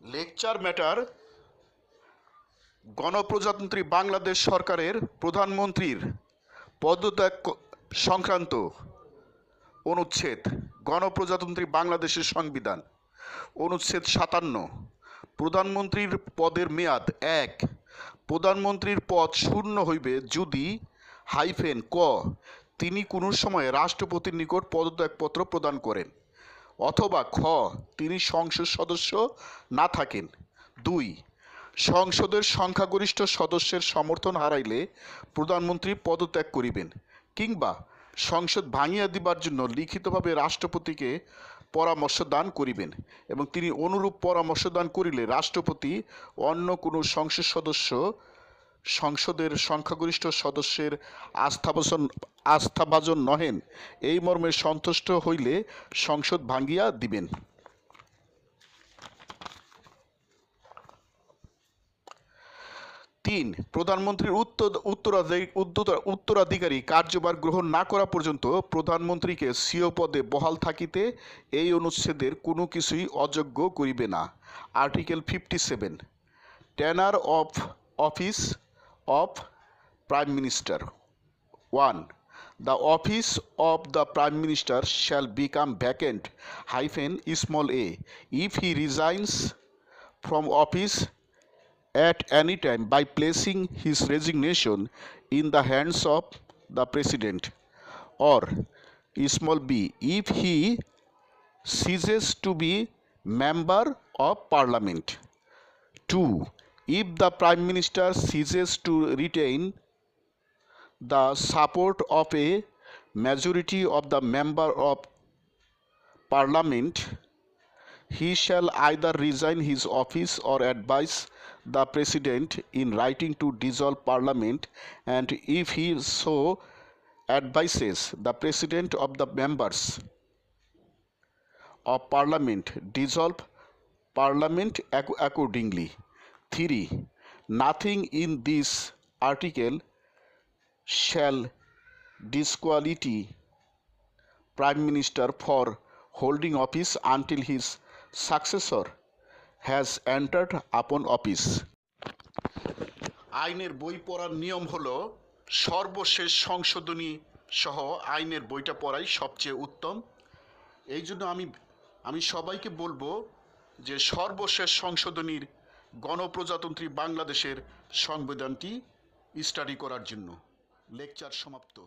Lecture matter গণপ্রজাতন্ত্রী বাংলাদেশ সরকারের প্রধানমন্ত্রীর পদত্যাগ সংক্রান্ত অনুচ্ছেদ। গণপ্রজাতন্ত্রী বাংলাদেশের সংবিধান অনুচ্ছেদ 57। প্রধানমন্ত্রীর পদের মেয়াদ 1। প্রধানমন্ত্রীর পদ শূন্য হইবে যদি ক তিনি কোনো সময় রাষ্ট্রপতির নিকট পদত্যাগপত্র প্রদান করেন, অথবা খ তিনি সংসদ সদস্য না থাকেন। 2 সংসদের সংখ্যাগরিষ্ঠ সদস্যের সমর্থন হারাইলে প্রধানমন্ত্রী পদত্যাগ করিবেন, কিংবা সংসদ ভাঙিয়া দিবার জন্য লিখিতভাবে রাষ্ট্রপতিকে পরামর্শ দান করিবেন, এবং তিনি অনুরূপ পরামর্শ দান করিলে রাষ্ট্রপতি অন্য কোনো সংসদ সদস্য সংসদের সংখ্যাগরিষ্ঠ সদস্যের আস্থাভাজন নহেন, এই মর্মে সন্তুষ্ট হইলে সংসদ ভাঙ্গিয়া দিবেন। 3 প্রধানমন্ত্রীর উত্তরাধিকারী কার্যভার গ্রহণ না করা পর্যন্ত প্রধানমন্ত্রীকে স্বীয় পদে বহাল থাকিতে এই অনুচ্ছেদের কোনো কিছুই অযোগ্য করিবে না। Article 57। টেনার of office of prime minister. 1 The office of the Prime Minister shall become vacant (a) if he resigns from office at any time by placing his resignation in the hands of the President, or b if he ceases to be Member of Parliament. 2 if the Prime Minister ceases to retain the support of a majority of the Member of Parliament, he shall either resign his office or advise the President in writing to dissolve Parliament, and if he so advises the President of the members of Parliament, dissolve Parliament accordingly. 3 nothing in this article shall disqualify Prime Minister for holding office until his successor has entered upon office. আইনের বই পড়ার নিয়ম হলো সর্বশেষ সংশোধনী সহ আইনের বইটা পড়াই সবচেয়ে উত্তম। এই জন্য আমি সবাইকে বলবো যে সর্বশেষ সংশোধনীর গণপ্রজাতন্ত্রী বাংলাদেশের সংবিধানটি স্টাডি করার জন্য। লেকচার সমাপ্ত।